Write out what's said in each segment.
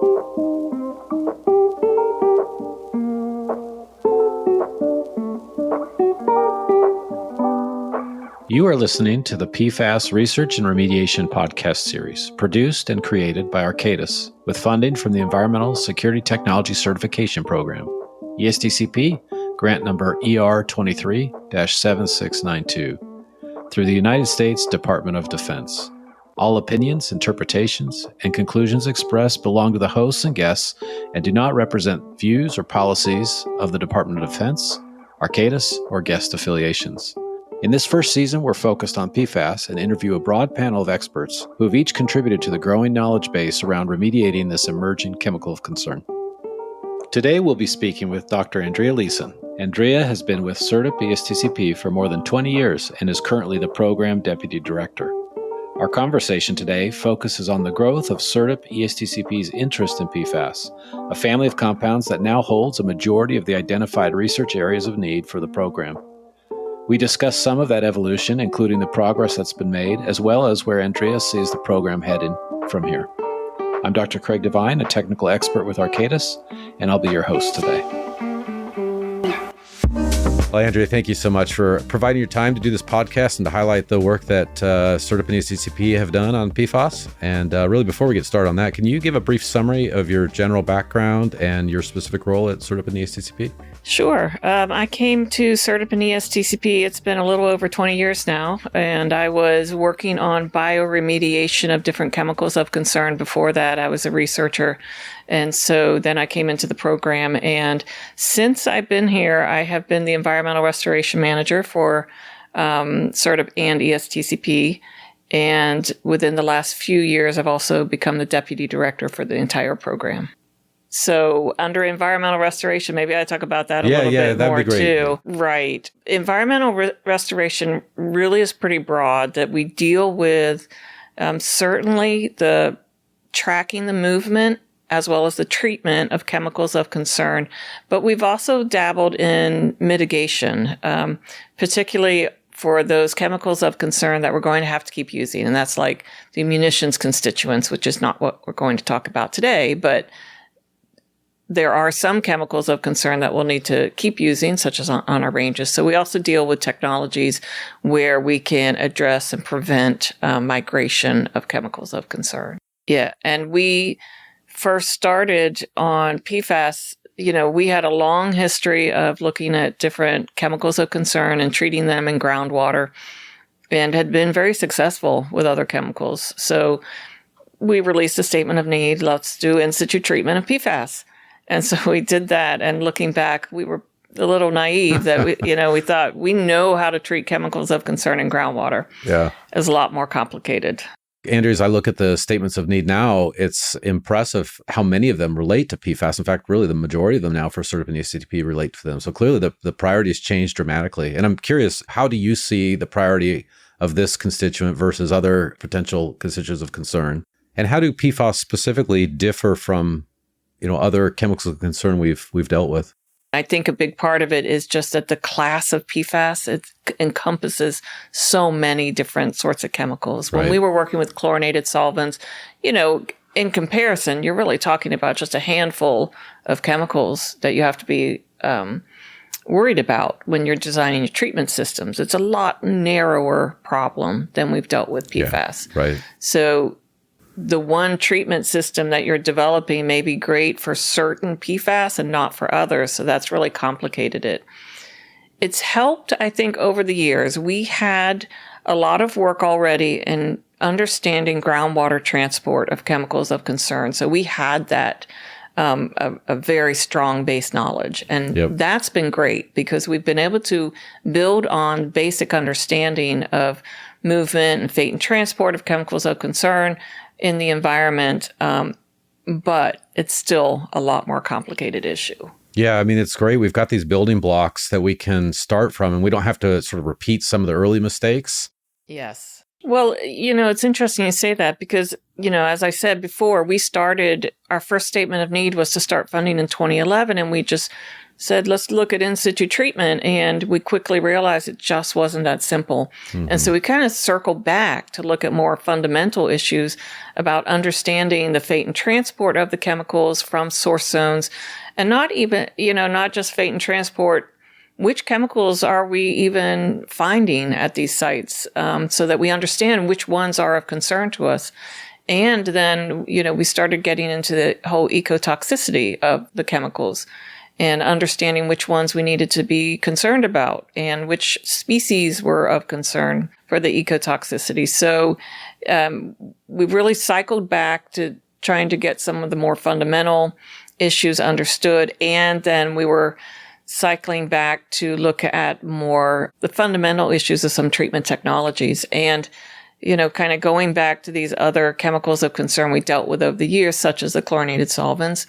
You are listening to the PFAS Research and Remediation podcast series, produced and created by Arcadis, with funding from the Environmental Security Technology Certification Program, ESTCP, grant number ER23-7692, through the United States Department of Defense. All opinions, interpretations, and conclusions expressed belong to the hosts and guests and do not represent views or policies of the Department of Defense, Arcadis, or guest affiliations. In this first season, we're focused on PFAS and interview a broad panel of experts who have each contributed to the growing knowledge base around remediating this emerging chemical of concern. Today, we'll be speaking with Dr. Andrea Leeson. Andrea has been with SERDP-ESTCP for more than 20 years and is currently the Program Deputy Director. Our conversation today focuses on the growth of SERDP-ESTCP's interest in PFAS, a family of compounds that now holds a majority of the identified research areas of need for the program. We discuss some of that evolution, including the progress that's been made, as well as where Andrea sees the program heading from here. I'm Dr. Craig Devine, a technical expert with Arcadis, and I'll be your host today. Well, Andrea, thank you so much for providing your time to do this podcast and to highlight the work that SERDP and ESTCP have done on PFAS. And really, before we get started on that, can you give a brief summary of your general background and your specific role at SERDP and ESTCP? Sure. I came to SERDP and ESTCP, it's been a little over 20 years now, and I was working on bioremediation of different chemicals of concern. Before that, I was a researcher, and so then I came into the program, and since I've been here, I have been the environmental restoration manager for SERDP and ESTCP, and within the last few years, I've also become the deputy director for the entire program. So under environmental restoration, maybe I talk about that a little bit more too. Right. Environmental restoration really is pretty broad, that we deal with certainly the tracking the movement as well as the treatment of chemicals of concern. But we've also dabbled in mitigation, particularly for those chemicals of concern that we're going to have to keep using. And that's like the munitions constituents, which is not what we're going to talk about today, but there are some chemicals of concern that we'll need to keep using, such as on our ranges. So we also deal with technologies where we can address and prevent migration of chemicals of concern. Yeah, and we first started on PFAS. You know, we had a long history of looking at different chemicals of concern and treating them in groundwater, and had been very successful with other chemicals. So we released a statement of need. Let's do in situ treatment of PFAS. And so we did that, and looking back, we were a little naive that we thought we know how to treat chemicals of concern in groundwater. Yeah. It's a lot more complicated. Andrew, as I look at the statements of need now, it's impressive how many of them relate to PFAS. In fact, really the majority of them now for SERDP and ESTCP relate to them. So clearly the priorities changed dramatically. And I'm curious, how do you see the priority of this constituent versus other potential constituents of concern? And how do PFAS specifically differ from other chemicals of concern we've dealt with? I think a big part of it is just that the class of PFAS, it encompasses so many different sorts of chemicals. When we were working with chlorinated solvents, in comparison, you're really talking about just a handful of chemicals that you have to be worried about when you're designing your treatment systems. It's a lot narrower problem than we've dealt with PFAS. Yeah, right. So the one treatment system that you're developing may be great for certain PFAS and not for others. So that's really complicated it. It's helped, I think, over the years. We had a lot of work already in understanding groundwater transport of chemicals of concern. So we had that, a very strong base knowledge. And that's been great because we've been able to build on basic understanding of movement and fate and transport of chemicals of concern in the environment, but it's still a lot more complicated issue. Yeah, I mean, it's great. We've got these building blocks that we can start from, and we don't have to sort of repeat some of the early mistakes. Yes. Well, it's interesting you say that because as I said before, our first statement of need was to start funding in 2011, and we just said, let's look at in situ treatment. And we quickly realized it just wasn't that simple. Mm-hmm. And so we kind of circled back to look at more fundamental issues about understanding the fate and transport of the chemicals from source zones, and not even, not just fate and transport. Which chemicals are we even finding at these sites, so that we understand which ones are of concern to us? And then, we started getting into the whole ecotoxicity of the chemicals and understanding which ones we needed to be concerned about and which species were of concern for the ecotoxicity. So we really cycled back to trying to get some of the more fundamental issues understood. And then we were cycling back to look at more the fundamental issues of some treatment technologies. And kind of going back to these other chemicals of concern we dealt with over the years, such as the chlorinated solvents.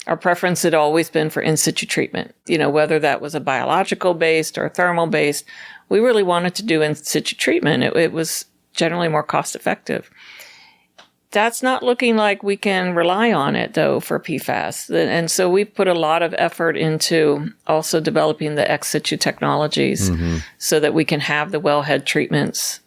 Our preference had always been for in situ treatment, whether that was a biological based or a thermal based. We really wanted to do in situ treatment. It was generally more cost effective. That's not looking like we can rely on it, though, for PFAS. And so we've put a lot of effort into also developing the ex situ technologies so that we can have the wellhead treatments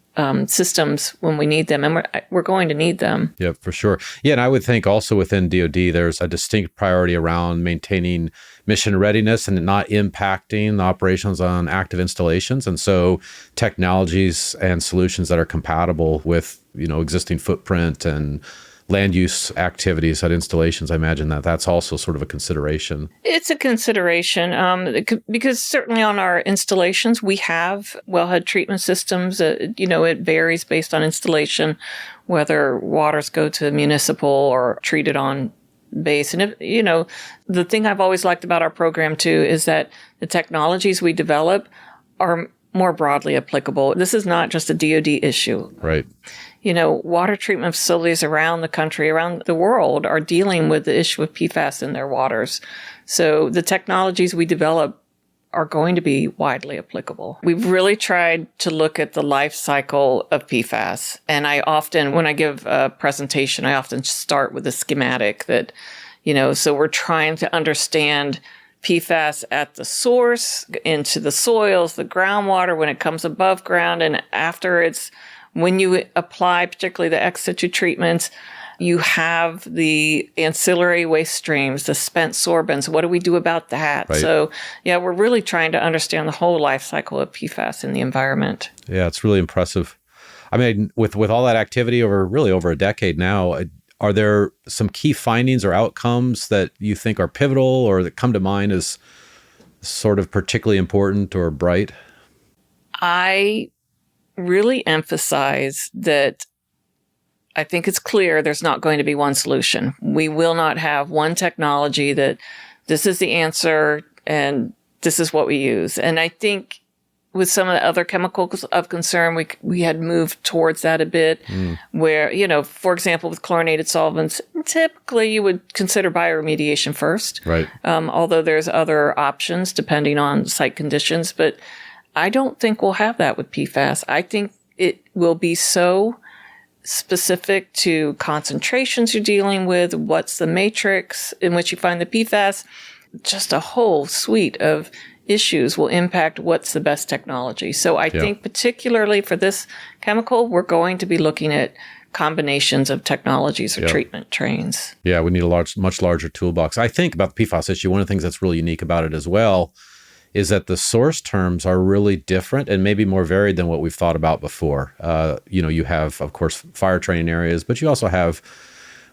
systems when we need them, and we're going to need them. Yeah, for sure. Yeah, and I would think also within DoD, there's a distinct priority around maintaining mission readiness and not impacting the operations on active installations. And so technologies and solutions that are compatible with, existing footprint and land use activities at installations, I imagine that's also sort of a consideration. It's a consideration because certainly on our installations, we have wellhead treatment systems. It varies based on installation, whether waters go to municipal or treated on base. And the thing I've always liked about our program too is that the technologies we develop are more broadly applicable. This is not just a DoD issue. Right. Water treatment facilities around the country, around the world, are dealing with the issue of PFAS in their waters. So the technologies we develop are going to be widely applicable. We've really tried to look at the life cycle of PFAS. And when I give a presentation, I often start with a schematic that, so we're trying to understand PFAS at the source, into the soils, the groundwater, when it comes above ground, and after when you apply particularly the ex situ treatments, you have the ancillary waste streams, the spent sorbents. What do we do about that? Right. So, we're really trying to understand the whole life cycle of PFAS in the environment. Yeah, it's really impressive. I mean, with all that activity over a decade now, are there some key findings or outcomes that you think are pivotal or that come to mind as sort of particularly important or bright? I really emphasize that I think it's clear there's not going to be one solution. We will not have one technology that this is the answer and this is what we use. And I think with some of the other chemicals of concern, we had moved towards that a bit where, for example, with chlorinated solvents, typically you would consider bioremediation first. Right. Although there's other options depending on site conditions, but I don't think we'll have that with PFAS. I think it will be so specific to concentrations you're dealing with, what's the matrix in which you find the PFAS, just a whole suite of issues will impact what's the best technology. So I think particularly for this chemical, we're going to be looking at combinations of technologies or treatment trains. Yeah, we need a much larger toolbox. I think about the PFAS issue, one of the things that's really unique about it as well is that the source terms are really different and maybe more varied than what we've thought about before. You have, of course, fire training areas, but you also have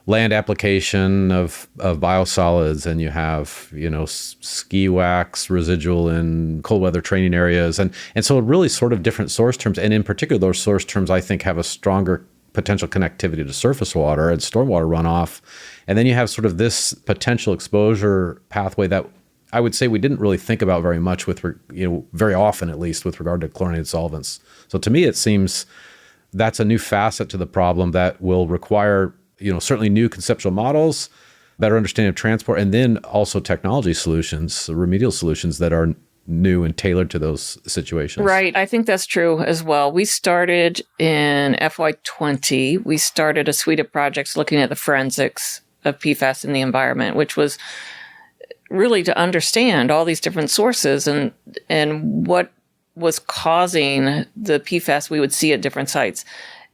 land application of biosolids, and you have, ski wax residual in cold weather training areas. And so really sort of different source terms. And in particular, those source terms, I think, have a stronger potential connectivity to surface water and stormwater runoff. And then you have sort of this potential exposure pathway that I would say we didn't really think about very much very often, at least with regard to chlorinated solvents. So to me, it seems that's a new facet to the problem that will require, certainly new conceptual models, better understanding of transport, and then also technology solutions, remedial solutions that are new and tailored to those situations. Right. I think that's true as well. We started in FY20. We started a suite of projects looking at the forensics of PFAS in the environment, which was really to understand all these different sources and what was causing the PFAS we would see at different sites.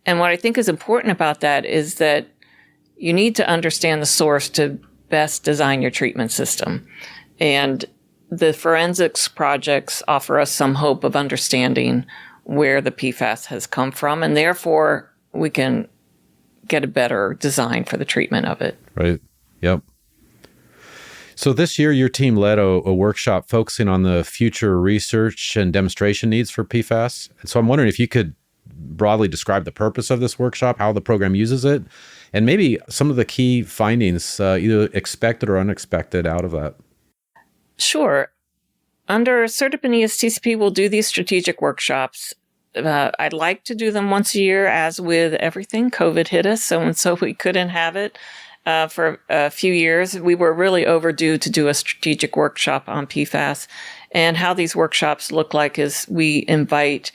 And what I think is important about that is that you need to understand the source to best design your treatment system. And the forensics projects offer us some hope of understanding where the PFAS has come from, and therefore we can get a better design for the treatment of it. Right. Yep. So this year, your team led a workshop focusing on the future research and demonstration needs for PFAS. And so I'm wondering if you could broadly describe the purpose of this workshop, how the program uses it, and maybe some of the key findings, either expected or unexpected out of that. Sure. Under SERDP-ESTCP, we'll do these strategic workshops. I'd like to do them once a year. As with everything, COVID hit us, and so we couldn't have it for a few years. We were really overdue to do a strategic workshop on PFAS. And how these workshops look like is we invite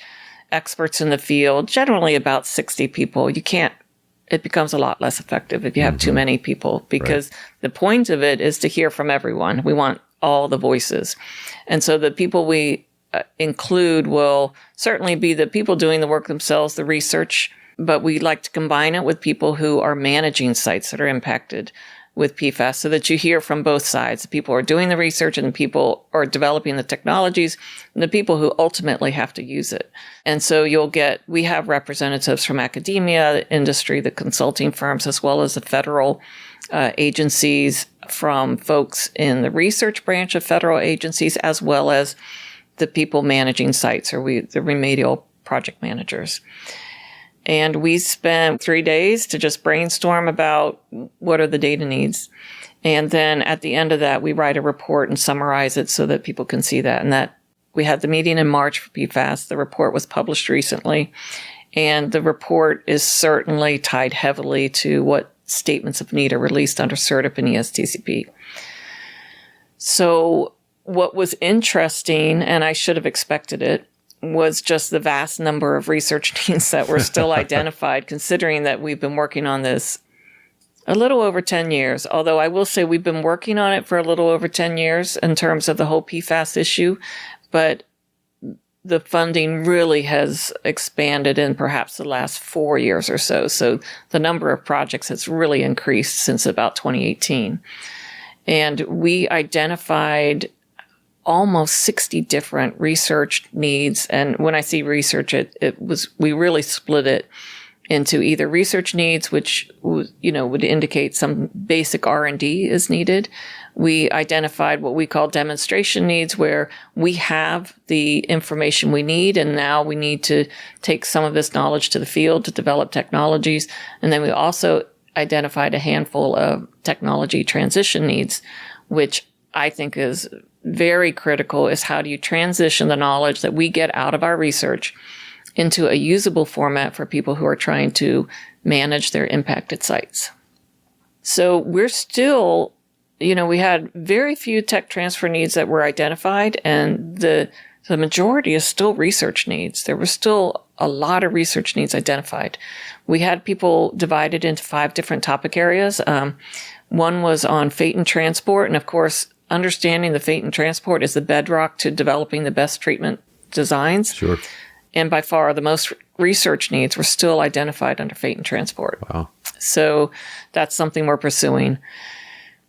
experts in the field, generally about 60 people. It becomes a lot less effective if you have too many people, because the point of it is to hear from everyone. We want all the voices. And so the people we include will certainly be the people doing the work themselves, the research, but we like to combine it with people who are managing sites that are impacted with PFAS so that you hear from both sides. The people who are doing the research and the people who are developing the technologies and the people who ultimately have to use it. And so we have representatives from academia, the industry, the consulting firms, as well as the federal agencies, from folks in the research branch of federal agencies, as well as the people managing sites, the remedial project managers. And we spent 3 days to just brainstorm about what are the data needs. And then at the end of that, we write a report and summarize it so that people can see that. And that we had the meeting in March for PFAS. The report was published recently. And the report is certainly tied heavily to what statements of need are released under SERDP and ESTCP. So what was interesting, and I should have expected it, was just the vast number of research needs that were still identified, considering that we've been working on this a little over 10 years. Although I will say we've been working on it for a little over 10 years in terms of the whole PFAS issue, but the funding really has expanded in perhaps the last 4 years or so. So the number of projects has really increased since about 2018. And we identified almost 60 different research needs. And when I see research, we really split it into either research needs, which would indicate some basic R&D is needed. We identified what we call demonstration needs, where we have the information we need, and now we need to take some of this knowledge to the field to develop technologies. And then we also identified a handful of technology transition needs, which I think is very critical, is how do you transition the knowledge that we get out of our research into a usable format for people who are trying to manage their impacted sites. So we're still, we had very few tech transfer needs that were identified, and the majority is still research needs. There were still a lot of research needs identified. We had people divided into 5 different topic areas. One was on fate and transport, and of course, understanding the fate and transport is the bedrock to developing the best treatment designs. Sure. And by far, the most research needs were still identified under fate and transport. Wow. So that's something we're pursuing.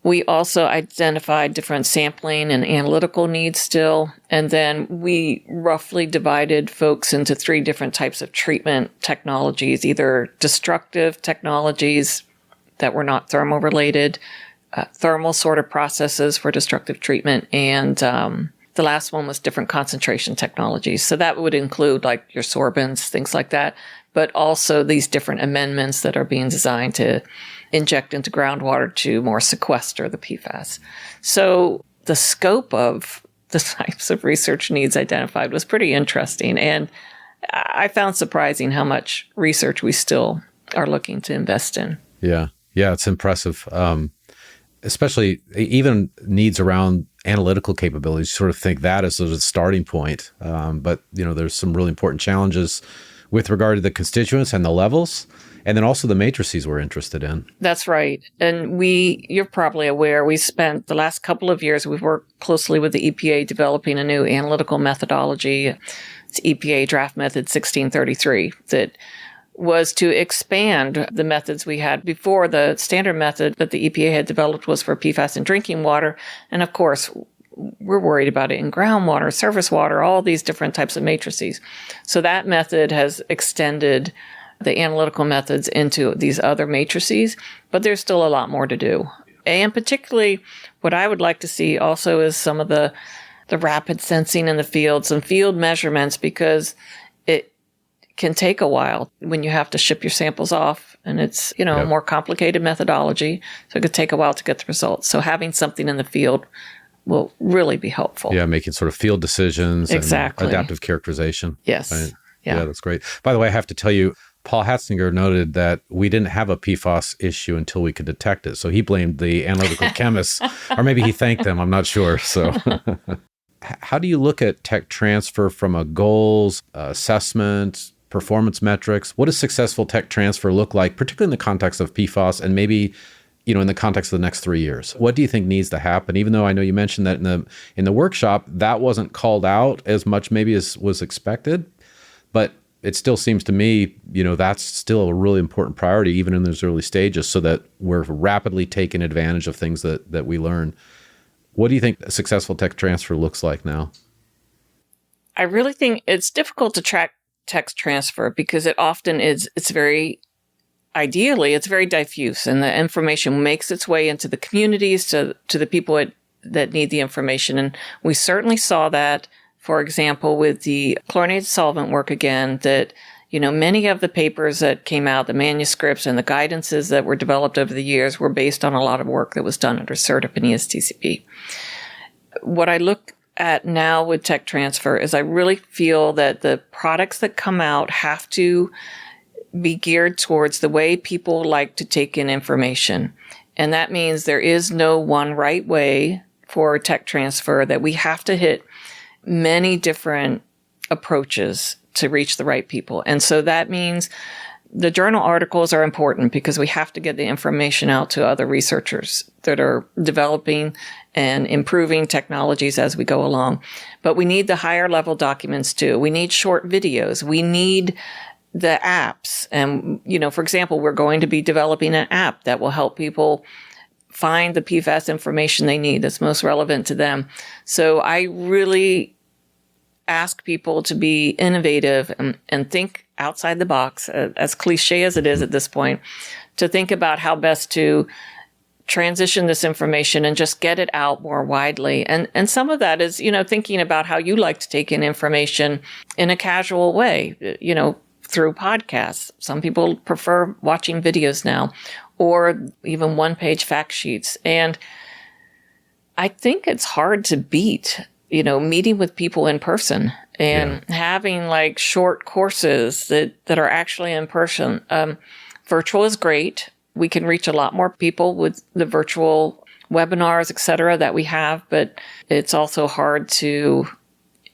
We also identified different sampling and analytical needs still. And then we roughly divided folks into 3 different types of treatment technologies, either destructive technologies that were not thermal related, thermal sort of processes for destructive treatment, and the last one was different concentration technologies. So that would include like your sorbents, things like that, but also these different amendments that are being designed to inject into groundwater to more sequester the PFAS. So the scope of the types of research needs identified was pretty interesting. And I found surprising how much research we still are looking to invest in. Yeah. Yeah. It's impressive. Especially even needs around analytical capabilities. You sort of think that as a starting point. But, there's some really important challenges with regard to the constituents and the levels, and then also the matrices we're interested in. That's right. And you're probably aware, we spent the last couple of years, we've worked closely with the EPA developing a new analytical methodology. It's EPA Draft Method 1633 that was to expand the methods we had before. The standard method that the EPA had developed was for PFAS in drinking water. And of course, we're worried about it in groundwater, surface water, all these different types of matrices. So that method has extended the analytical methods into these other matrices, but there's still a lot more to do. And particularly what I would like to see also is some of the rapid sensing in the field, some field measurements, because it can take a while when you have to ship your samples off, and it's, a more complicated methodology. So it could take a while to get the results. So having something in the field will really be helpful. Yeah, making sort of field decisions exactly. and adaptive characterization. Yes. Right? Yeah, that's great. By the way, I have to tell you, Paul Hatzinger noted that we didn't have a PFAS issue until we could detect it. So he blamed the analytical chemists, or maybe he thanked them. I'm not sure. So how do you look at tech transfer from a goals, assessment, performance metrics? What does successful tech transfer look like, particularly in the context of PFAS and maybe in the context of the next 3 years? What do you think needs to happen? Even though I know you mentioned that in the workshop, that wasn't called out as much maybe as was expected, but it still seems to me, that's still a really important priority, even in those early stages, so that we're rapidly taking advantage of things that we learn. What do you think successful tech transfer looks like now? I really think it's difficult to track tech transfer because it often is, ideally, it's very diffuse, and the information makes its way into the communities, to the people that need the information. And we certainly saw that, for example, with the chlorinated solvent work again, that, many of the papers that came out, the manuscripts and the guidances that were developed over the years were based on a lot of work that was done under SERDP and ESTCP. What I look at now with tech transfer is I really feel that the products that come out have to be geared towards the way people like to take in information. And that means there is no one right way for tech transfer, that we have to hit many different approaches to reach the right people. And so that means the journal articles are important because we have to get the information out to other researchers that are developing and improving technologies as we go along. But we need the higher level documents too. We need short videos. We need the apps. And, for example, we're going to be developing an app that will help people find the PFAS information they need that's most relevant to them. So I really ask people to be innovative and think outside the box, as cliche as it is at this point, to think about how best to transition this information and just get it out more widely. And some of that is, thinking about how you like to take in information in a casual way, through podcasts. Some people prefer watching videos now, or even one-page fact sheets. And I think it's hard to beat, meeting with people in person and having like short courses that are actually in person. Virtual is great. We can reach a lot more people with the virtual webinars, et cetera, that we have, but it's also hard to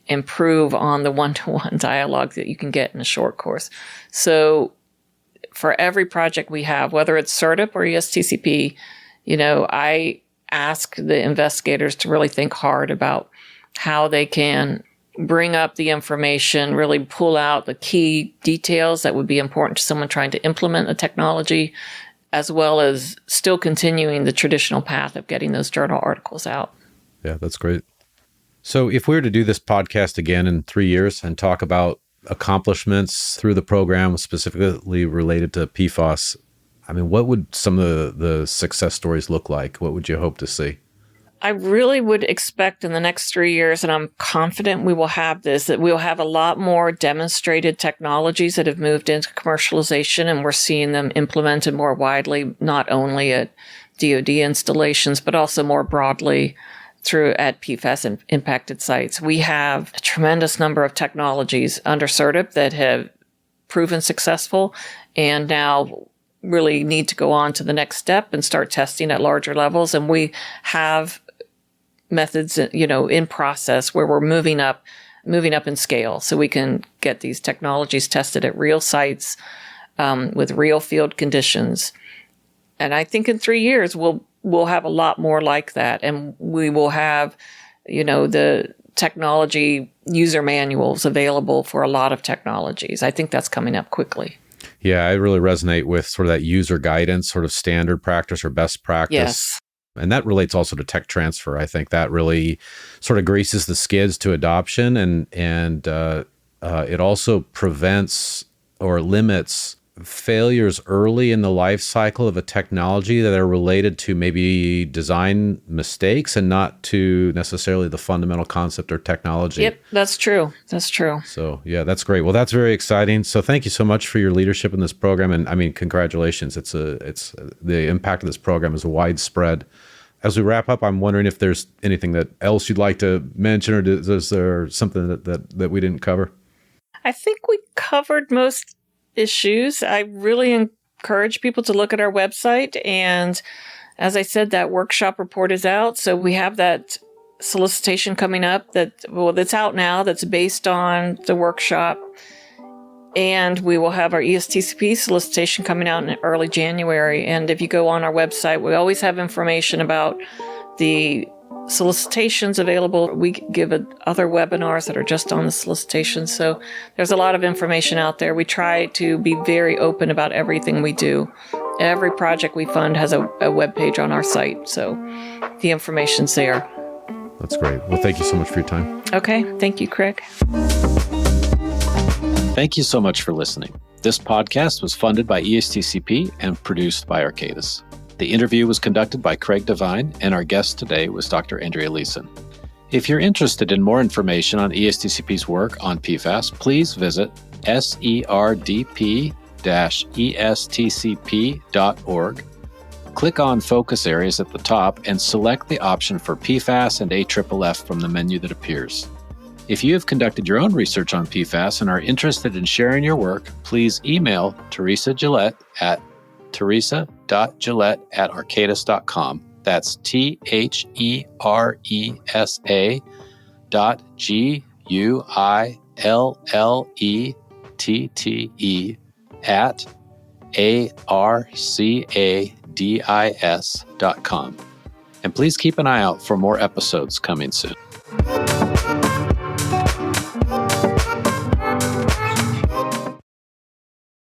improve on the one-to-one dialogue that you can get in a short course. So for every project we have, whether it's SERDP or ESTCP, I ask the investigators to really think hard about how they can bring up the information, really pull out the key details that would be important to someone trying to implement the technology, as well as still continuing the traditional path of getting those journal articles out. Yeah, that's great. So if we were to do this podcast again in 3 years and talk about accomplishments through the program specifically related to PFAS, what would some of the success stories look like? What would you hope to see? I really would expect in the next 3 years, and I'm confident we will have this, that we'll have a lot more demonstrated technologies that have moved into commercialization, and we're seeing them implemented more widely, not only at DoD installations, but also more broadly at PFAS impacted sites. We have a tremendous number of technologies under SERDP that have proven successful and now really need to go on to the next step and start testing at larger levels. And we have methods, in process where we're moving up in scale so we can get these technologies tested at real sites with real field conditions. And I think in 3 years, we'll have a lot more like that. And we will have, the technology user manuals available for a lot of technologies. I think that's coming up quickly. Yeah, I really resonate with sort of that user guidance, sort of standard practice or best practice. Yes. And that relates also to tech transfer. I think that really sort of greases the skids to adoption, and it also prevents or limits failures early in the life cycle of a technology that are related to maybe design mistakes and not to necessarily the fundamental concept or technology. Yep, that's true. So yeah, that's great. Well, that's very exciting. So thank you so much for your leadership in this program. And I mean, congratulations. It's the impact of this program is widespread. As we wrap up, I'm wondering if there's anything that else you'd like to mention, or is there something that we didn't cover? I think we covered most issues. I really encourage people to look at our website. And as I said, that workshop report is out. So we have that solicitation coming up that's out now, that's based on the workshop. And we will have our ESTCP solicitation coming out in early January. And if you go on our website, we always have information about the solicitations available. We give other webinars that are just on the solicitation. So there's a lot of information out there. We try to be very open about everything we do. Every project we fund has a web page on our site. So the information's there. That's great. Well, thank you so much for your time. Okay. Thank you, Craig. Thank you so much for listening. This podcast was funded by ESTCP and produced by Arcadis. The interview was conducted by Craig Devine, and our guest today was Dr. Andrea Leeson. If you're interested in more information on ESTCP's work on PFAS, please visit SERDP-ESTCP.org. Click on Focus Areas at the top and select the option for PFAS and AFFF from the menu that appears. If you have conducted your own research on PFAS and are interested in sharing your work, please email Teresa Gillette at teresa.gillette@arcadis.com. That's Teresa.Gillette@arcadis.com. And please keep an eye out for more episodes coming soon.